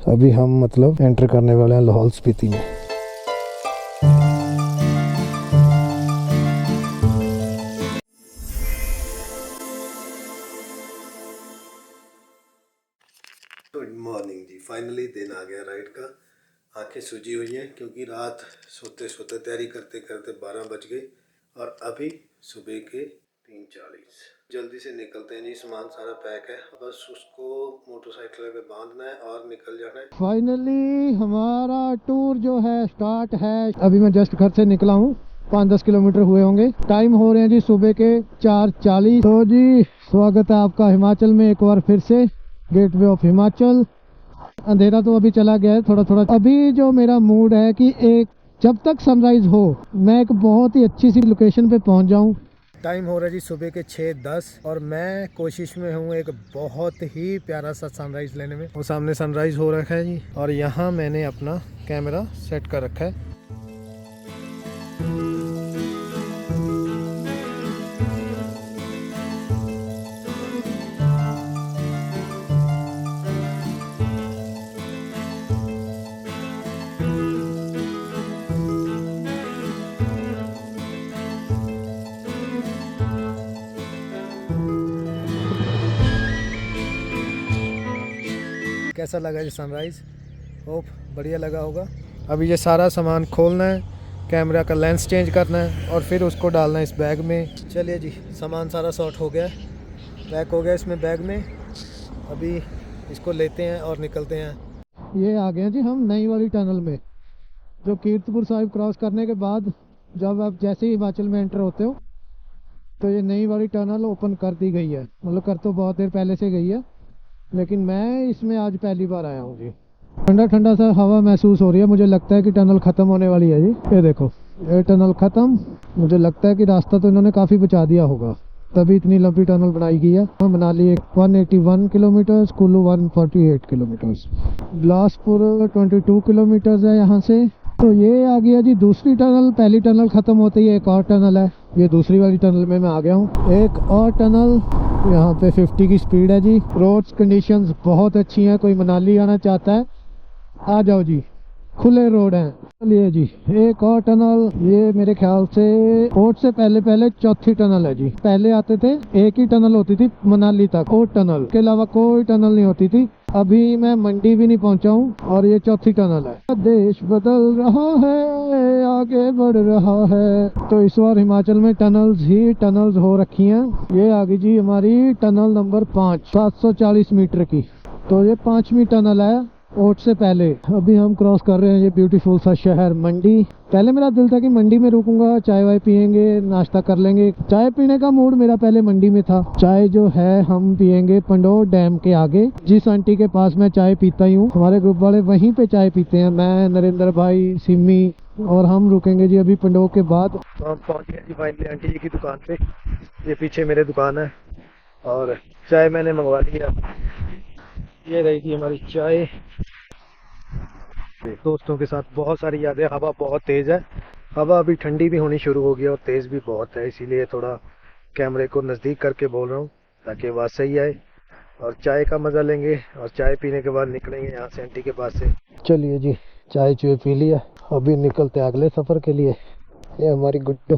अभी हम मतलब एंटर करने वाले हैं लाहौल स्पीति में। गुड मॉर्निंग जी, फाइनली दिन आ गया राइड का। आंखें सूजी हुई हैं क्योंकि रात सोते सोते तैयारी करते करते 12 बज गए और अभी सुबह के 3:40। जल्दी से निकलते हैं जी, सामान सारा पैक है, बस उसको मोटरसाइकिल पे बांधना है और निकल जाना है। फाइनली हमारा टूर जो है स्टार्ट है। अभी मैं जस्ट घर से निकला हूँ, 5-10 किलोमीटर हुए होंगे। टाइम हो रहे हैं जी सुबह के 4:40। तो जी स्वागत है आपका हिमाचल में एक बार फिर से, गेटवे ऑफ हिमाचल। अंधेरा तो अभी चला गया है थोड़ा थोड़ा। अभी जो मेरा मूड है कि एक जब तक सनराइज हो मैं एक बहुत ही अच्छी सी लोकेशन पे पहुंच जाऊं। टाइम हो रहा है जी सुबह के 6:10 और मैं कोशिश में हूँ एक बहुत ही प्यारा सा सनराइज लेने में। वो सामने सनराइज हो रखा है जी और यहाँ मैंने अपना कैमरा सेट कर रखा है। कैसा लगा जी सनराइज? होप बढ़िया लगा होगा। अभी ये सारा सामान खोलना है, कैमरा का लेंस चेंज करना है और फिर उसको डालना है इस बैग में। चलिए जी, सामान सारा सॉर्ट हो गया, पैक हो गया इसमें बैग में। अभी इसको लेते हैं और निकलते हैं। ये आ गए जी हम नई वाली टनल में, जो कीर्तपुर साहिब क्रॉस करने के बाद जब आप जैसे ही हिमाचल में एंटर होते हो तो ये नई वाली टनल ओपन कर दी गई है। मतलब कर तो बहुत देर पहले से गई है, लेकिन मैं इसमें आज पहली बार आया हूँ जी। ठंडा ठंडा सा हवा महसूस हो रही है। मुझे लगता है कि टनल ख़त्म होने वाली है जी। ये देखो, ये टनल ख़त्म। मुझे लगता है कि रास्ता तो इन्होंने काफ़ी बचा दिया होगा, तभी इतनी लंबी टनल बनाई गई है। Manali 181 kilometre, Kullu 148 kilometre, Bilaspur 22 kilometre है यहाँ से। तो ये आ गया जी दूसरी टनल। पहली टनल ख़त्म होते ही एक और टनल है, ये दूसरी वाली टनल में मैं आ गया हूँ। एक और टनल, यहाँ पे 50 की स्पीड है जी। रोड्स कंडीशंस बहुत अच्छी हैं, कोई मनाली आना चाहता है आ जाओ जी, खुले रोड हैं। चलिए जी, एक और टनल। ये मेरे ख्याल से पोर्ट से पहले पहले चौथी टनल है जी। पहले आते थे एक ही टनल होती थी मनाली तक, पोर्ट टनल के अलावा कोई टनल नहीं होती थी। अभी मैं मंडी भी नहीं पहुंचा हूँ और ये चौथी टनल है। देश बदल रहा है, आगे बढ़ रहा है। तो इस बार हिमाचल में टनल्स ही टनल्स हो रखी हैं। ये आ गई जी हमारी टनल नंबर 5, 740 मीटर की। तो ये 5वीं टनल है पोर्ट से पहले। अभी हम क्रॉस कर रहे हैं ये ब्यूटीफुल सा शहर मंडी। पहले मेरा दिल था कि मंडी में रुकूंगा, चाय वाय पियेंगे, नाश्ता कर लेंगे। चाय पीने का मूड मेरा पहले मंडी में था। चाय जो है हम पियेंगे पंडोर डैम के आगे, जिस आंटी के पास मैं चाय पीता ही हूँ। हमारे ग्रुप वाले वहीं पे चाय पीते हैं, मैं, नरेंद्र भाई, सिमी, और हम रुकेंगे जी अभी पंडोर के बाद। तो हम पहुँच गए जी फाइनली आंटी जी की दुकान पे। ये पीछे मेरे दुकान है और चाय मैंने मंगवा ली है। ये रही थी हमारी चाय। दोस्तों के साथ बहुत सारी यादें। हवा बहुत तेज़ है, हवा अभी ठंडी भी होनी शुरू हो गई और तेज़ भी बहुत है, इसीलिए थोड़ा कैमरे को नज़दीक करके बोल रहा हूँ ताकि आवाज़ सही आए। और चाय का मज़ा लेंगे और चाय पीने के बाद निकलेंगे यहाँ से आंटी के पास से। चलिए जी, चाय चुए पी लिया, अभी निकलते अगले सफ़र के लिए। ये हमारी गुड्डू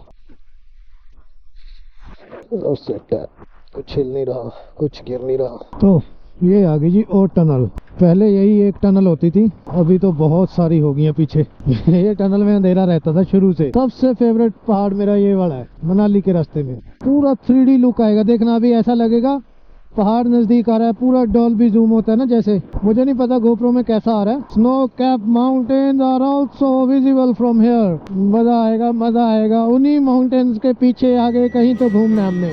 कुछ हिल नहीं रहा, कुछ गिर नहीं रहा। तो ये आ गई जी और टनल। पहले यही एक टनल होती थी, अभी तो बहुत सारी हो गई हैं पीछे। ये टनल में अंधेरा रहता था शुरू से। सबसे फेवरेट पहाड़ मेरा ये वाला है, मनाली के रास्ते में। पूरा 3D लुक आएगा, देखना अभी ऐसा लगेगा पहाड़ नजदीक आ रहा है। पूरा डॉल्बी जूम होता है ना जैसे, मुझे नहीं पता गोप्रो में कैसा आ रहा है। Snow cap mountains are also visible from here. मजा आएगा, मजा आएगा। उन्हीं माउंटेन्स के पीछे आगे कहीं तो घूमना हमने।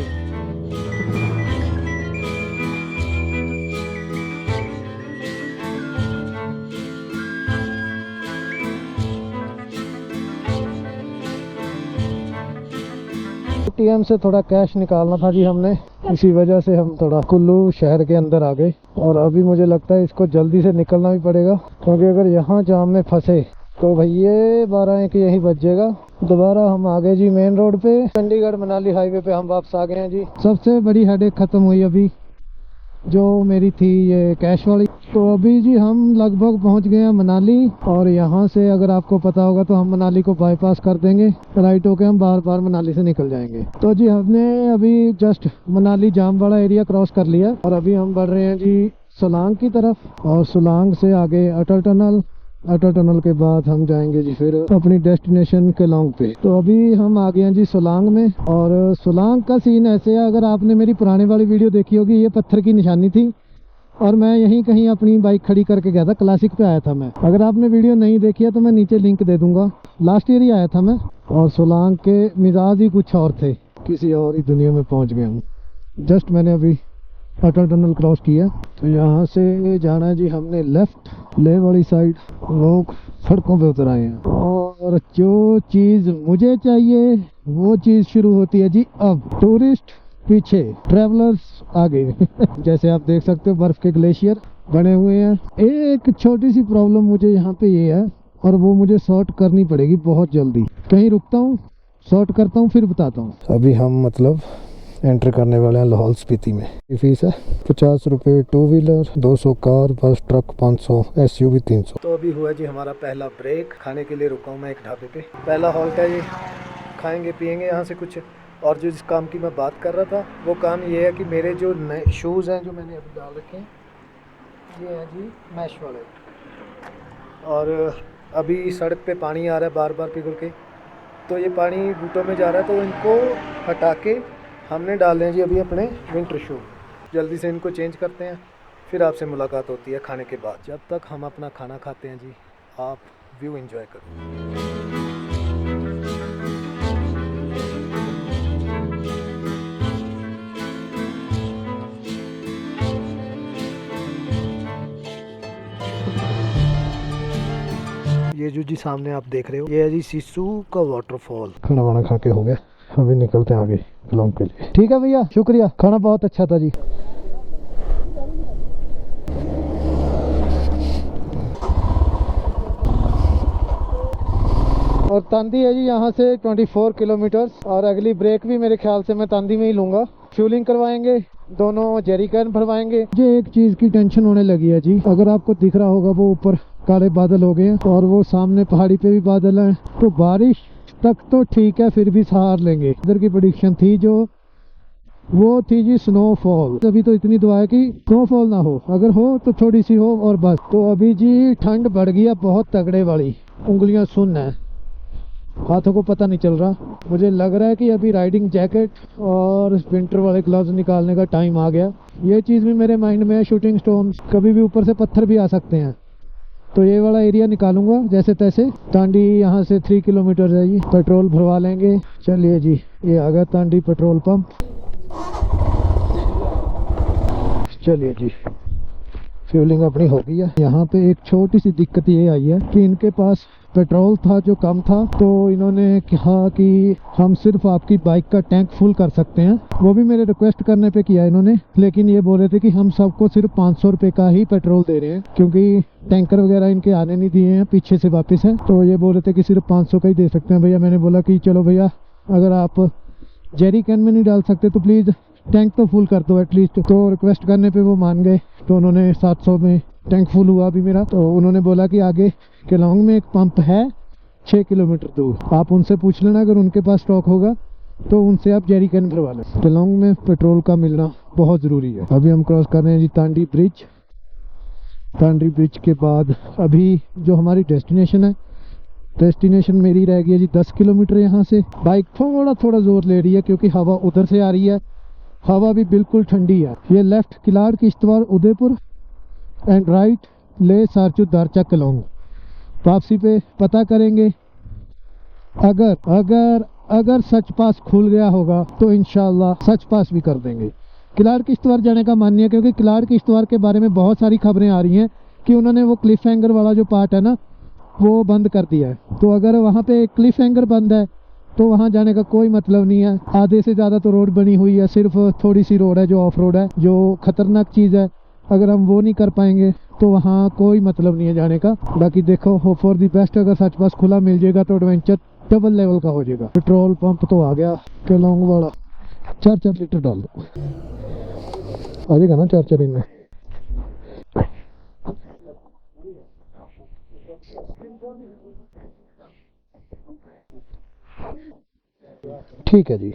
एटीएम से थोड़ा कैश निकालना था जी हमने, इसी वजह से हम थोड़ा कुल्लू शहर के अंदर आ गए। और अभी मुझे लगता है इसको जल्दी से निकलना भी पड़ेगा, क्योंकि अगर यहाँ जाम में फंसे तो भैया 12 यही बच जाएगा। दोबारा हम आ गए जी मेन रोड पे। चंडीगढ़ मनाली हाईवे पे हम वापस आ गए हैं जी। सबसे बड़ी हेडेक खत्म हुई अभी। जो मेरी थी ये कैश वाली। तो अभी जी हम लगभग पहुंच गए हैं मनाली, और यहाँ से अगर आपको पता होगा तो हम मनाली को बाईपास कर देंगे, राइट होके हम बार बार मनाली से निकल जाएंगे। तो जी हमने अभी जस्ट मनाली जामवाड़ा एरिया क्रॉस कर लिया और अभी हम बढ़ रहे हैं जी सोलांग की तरफ, और सोलांग से आगे अटल टनल, अटल टनल के बाद हम जाएंगे जी फिर अपनी डेस्टिनेशन केलोंग पे। तो अभी हम आ गए हैं जी सोलांग में, और सोलांग का सीन ऐसे है, अगर आपने मेरी पुराने वाली वीडियो देखी होगी, ये पत्थर की निशानी थी और मैं यहीं कहीं अपनी बाइक खड़ी करके गया था, क्लासिक पे आया था मैं। अगर आपने वीडियो नहीं देखी है तो मैं नीचे लिंक दे दूंगा, लास्ट ईयर ही आया था मैं। और सोलांग के मिजाज ही कुछ और थे, किसी और ही दुनिया में पहुंच गए हम। जस्ट मैंने अभी अटल टनल क्रॉस किया, तो यहाँ से जाना है जी हमने लेफ्ट, ले वाली साइड। लोग सड़कों पे उतर आए हैं और जो चीज़ मुझे चाहिए वो चीज़ शुरू होती है जी अब। टूरिस्ट पीछे, ट्रैवलर्स आगे। जैसे आप देख सकते हो बर्फ के ग्लेशियर बने हुए हैं। एक छोटी सी प्रॉब्लम मुझे यहाँ पे ये है, और वो मुझे सॉर्ट करनी पड़ेगी बहुत जल्दी। कहीं रुकता हूँ, सॉर्ट करता हूँ, फिर बताता हूँ। अभी हम मतलब एंटर करने वाले हैं लाहौल स्पीति में। फीस है 50 रुपये टू व्हीलर, 200 कार, बस, ट्रक 500, SUV 300। तो अभी हुआ जी हमारा पहला ब्रेक, खाने के लिए रुका हूँ मैं एक ढाबे पे। पहला हॉल्ट है ये, खाएंगे पियेंगे यहाँ से कुछ। और जो जिस काम की मैं बात कर रहा था वो काम ये है कि मेरे जो नए शूज़ हैं जो मैंने अभी डाल रखे हैं, ये हैं जी मैश वाले। और अभी सड़क पे पानी आ रहा है बार बार पिघल के, तो ये पानी बूटों में जा रहा है, तो इनको हटा के हमने डाले हैं जी अभी अपने विंटर शू। जल्दी से इनको चेंज करते हैं, फिर आपसे मुलाकात होती है खाने के बाद। जब तक हम अपना खाना खाते हैं जी, आप व्यू एंजॉय करो। ये जो जी सामने आप देख रहे हो, ये है जी सिसु का वाटरफॉल। खाना वाना खा के हो गया, अभी निकलते हैं आगे केलोंग के लिए। ठीक है भैया, शुक्रिया, खाना बहुत अच्छा था जी। और तांदी है जी यहाँ से 24 किलोमीटर, और अगली ब्रेक भी मेरे ख्याल से मैं तांदी में ही लूँगा। फ्यूलिंग करवाएंगे, दोनों जेरी कैन भरवाएंगे। मुझे एक चीज़ की टेंशन होने लगी है जी, अगर आपको दिख रहा होगा वो ऊपर काले बादल हो गए हैं और वो सामने पहाड़ी पे भी बादल हैं, तो बारिश तक तो ठीक है, फिर भी सहार लेंगे। इधर की प्रेडिक्शन थी जो वो थी जी स्नोफॉल। अभी तो इतनी दुआ है कि स्नोफॉल ना हो, अगर हो तो थोड़ी सी हो और बस। तो अभी जी ठंड बढ़ गई है बहुत तगड़े वाली, उंगलियां सुन्न है, हाथों को पता नहीं चल रहा। मुझे लग रहा है कि अभी राइडिंग जैकेट और विंटर वाले ग्लव्स निकालने का टाइम आ गया। ये चीज़ भी मेरे माइंड में है, शूटिंग स्टोन्स, कभी भी ऊपर से पत्थर भी आ सकते हैं, तो ये वाला एरिया निकालूंगा जैसे तैसे। तांडी यहाँ से 3 किलोमीटर है जी, पेट्रोल भरवा लेंगे। चलिए जी, ये आ गया तांडी पेट्रोल पंप। चलिए जी, फ्यूलिंग अपनी हो गई है। यहाँ पे एक छोटी सी दिक्कत ये आई है कि इनके पास पेट्रोल था जो कम था, तो इन्होंने कहा कि हम सिर्फ आपकी बाइक का टैंक फुल कर सकते हैं। वो भी मेरे रिक्वेस्ट करने पे किया इन्होंने, लेकिन ये बोल रहे थे कि हम सबको सिर्फ 500 रुपये का ही पेट्रोल दे रहे हैं, क्योंकि टैंकर वगैरह इनके आने नहीं दिए हैं, पीछे से वापस है। तो ये बोल रहे थे कि सिर्फ 500 का ही दे सकते हैं भैया। मैंने बोला कि चलो भैया, अगर आप जेरी कैन में नहीं डाल सकते तो प्लीज़ टैंक तो फुल कर दो एटलीस्ट। तो रिक्वेस्ट करने पे वो मान गए, तो उन्होंने 700 में टैंक फुल हुआ अभी मेरा। तो उन्होंने बोला कि आगे केलोंग में एक पंप है 6 किलोमीटर दूर, आप उनसे पूछ लेना, अगर उनके पास स्टॉक होगा तो उनसे आप जेरी कैन भरवा लें। केलोंग में पेट्रोल का मिलना बहुत ज़रूरी है। अभी हम क्रॉस कर रहे हैं जी तांडी ब्रिज। तांडी ब्रिज के बाद अभी जो हमारी डेस्टिनेशन है, डेस्टिनेशन मेरी रह गई है जी 10 किलोमीटर यहाँ से। बाइक थोड़ा जोर ले रही है क्योंकि हवा उधर से आ रही है, हवा भी बिल्कुल ठंडी है। ये left Killar, Kishtwar, Udaipur and right Leh Sarchu Darcha Kelong. वापसी पे पता करेंगे, अगर सच पास खुल गया होगा तो इंशाल्लाह सच पास भी कर देंगे। किलाड़ किश्तवाड़ जाने का मान्य है, क्योंकि किलाड़ किश्तवाड़ के बारे में बहुत सारी खबरें आ रही हैं कि उन्होंने वो क्लिफ हैंगर वाला जो पार्ट है ना, वो बंद कर दिया है। तो अगर वहाँ पे क्लिफ हैंगर बंद है तो वहाँ जाने का कोई मतलब नहीं है। आधे से ज़्यादा तो रोड बनी हुई है, सिर्फ थोड़ी सी रोड है जो ऑफ रोड है, जो खतरनाक चीज़ है। अगर हम वो नहीं कर पाएंगे तो वहाँ कोई मतलब नहीं है जाने का। बाकी देखो, होप फॉर दी बेस्ट, अगर सच पास खुला मिल जाएगा तो एडवेंचर डबल लेवल का हो जाएगा। पेट्रोल पंप तो आ गया केलोंग वाला, 4 लीटर डाल दो। आ जाएगा ना चार्जर इनमें। ठीक है जी,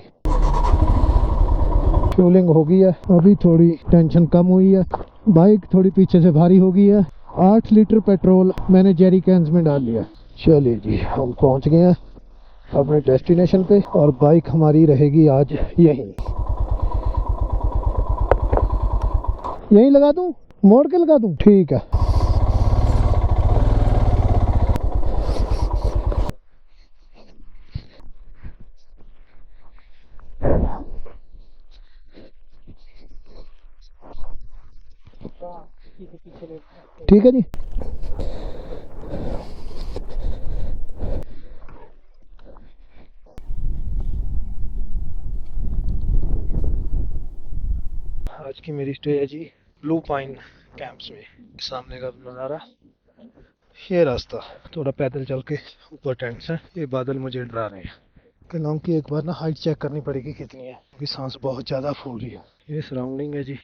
फ्यूलिंग हो गई है, अभी थोड़ी टेंशन कम हुई है, बाइक थोड़ी पीछे से भारी हो गई है। 8 लीटर पेट्रोल मैंने जेरी कैंस में डाल लिया। चलिए जी, हम पहुंच गए हैं अपने डेस्टिनेशन पे और बाइक हमारी रहेगी आज यहीं लगा दूं, मोड़ के लगा दूं, ठीक है। ठीक है जी। आज की मेरी स्टे है जी ब्लू पाइन कैंप्स में। सामने का नज़ारा, ये रास्ता थोड़ा पैदल चल के ऊपर टेंट्स हैं। ये बादल मुझे डरा रहे हैं। कहलाऊँ कि एक बार ना हाइट चेक करनी पड़ेगी कितनी है, क्योंकि सांस बहुत ज़्यादा फूल रही है। ये सराउंडिंग है जी,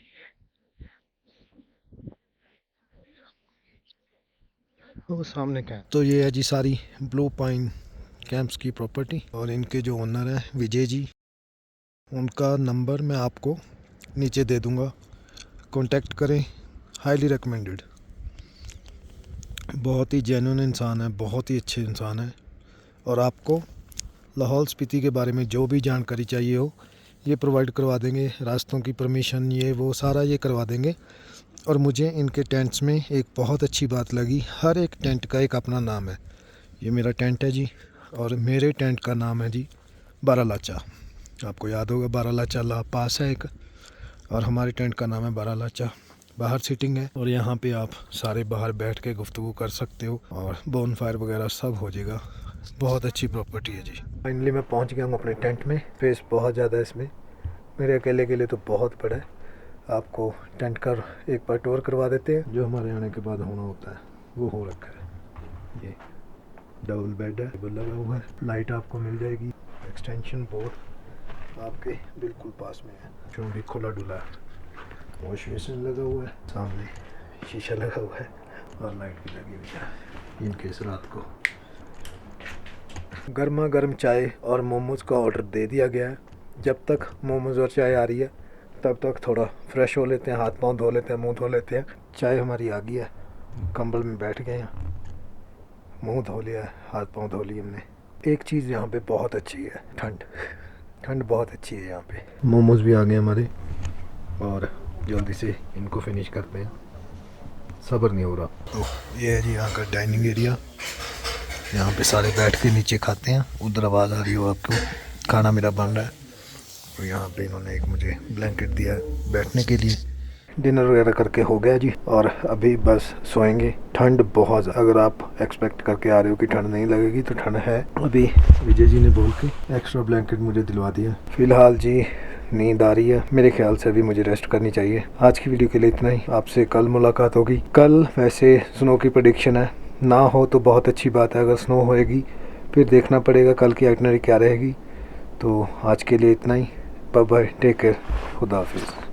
वो सामने कैंप। तो ये है जी सारी ब्लू पाइन कैंप्स की प्रॉपर्टी, और इनके जो ओनर हैं विजय जी, उनका नंबर मैं आपको नीचे दे दूंगा, कांटेक्ट करें। हाईली रिकमेंडेड, बहुत ही जेन्युइन इंसान है, बहुत ही अच्छे इंसान है। और आपको लाहौल स्पीति के बारे में जो भी जानकारी चाहिए हो ये प्रोवाइड करवा देंगे, रास्तों की परमिशन ये वो सारा ये करवा देंगे। और मुझे इनके टेंट्स में एक बहुत अच्छी बात लगी, हर एक टेंट का एक अपना नाम है। ये मेरा टेंट है जी, और मेरे टेंट का नाम है जी बारालाचा। आपको याद होगा बारालाचा ला पास है एक, और हमारे टेंट का नाम है बारालाचा। बाहर सीटिंग है, और यहाँ पे आप सारे बाहर बैठ के गुफ्तगू कर सकते हो, और बोन फायर वगैरह सब हो जाएगा। बहुत अच्छी प्रॉपर्टी है जी। फाइनली मैं पहुँच गया हूँ अपने टेंट में। स्पेस बहुत ज़्यादा है इसमें, मेरे अकेले के लिए तो बहुत बड़ा है। आपको टेंट का एक बार टूर करवा देते हैं। जो हमारे आने के बाद होना होता है वो हो रखा है। ये डबल बेड है, टेबल लगा हुआ है, लाइट आपको मिल जाएगी, एक्सटेंशन बोर्ड आपके बिल्कुल पास में है, जो भी खुला डुला है। वॉश बेसिन लगा हुआ है, सामने शीशा लगा हुआ है, और लाइट भी लगी हुई है। इन केस रात को गर्मा गर्म चाय और मोमोज़ का ऑर्डर दे दिया गया है। जब तक मोमोज़ और चाय आ रही है तब तक थोड़ा फ्रेश हो लेते हैं, हाथ पांव धो लेते हैं, मुंह धो लेते हैं। चाय हमारी आ गई है, कंबल में बैठ गए हैं, मुंह धो लिया, हाथ पांव धो लिए हमने। एक चीज़ यहाँ पे बहुत अच्छी है, ठंड बहुत अच्छी है यहाँ पे। मोमोज़ भी आ गए हमारे, और जल्दी से इनको फिनिश करते हैं, सब्र नहीं हो रहा। तो ये है जी यहाँ का डाइनिंग एरिया, यहाँ पे सारे बैठ के नीचे खाते हैं। उधर आवाज़ आ रही हो आपको, खाना मेरा बन रहा है। और यहाँ पे इन्होंने एक मुझे ब्लैंकेट दिया है बैठने के लिए। डिनर वगैरह करके हो गया जी, और अभी बस सोएंगे। ठंड बहुत, अगर आप एक्सपेक्ट करके आ रहे हो कि ठंड नहीं लगेगी तो ठंड है। अभी विजय जी ने बोल के एक्स्ट्रा ब्लैंकेट मुझे दिलवा दिया। फ़िलहाल जी नींद आ रही है, मेरे ख्याल से अभी मुझे रेस्ट करनी चाहिए। आज की वीडियो के लिए इतना ही, आपसे कल मुलाकात होगी। कल वैसे स्नो की प्रेडिक्शन है, ना हो तो बहुत अच्छी बात है, अगर स्नो होएगी फिर देखना पड़ेगा कल की आइटनरी क्या रहेगी। तो आज के लिए इतना ही, बाय बाय, टेक केयर, खुदा हाफिज़।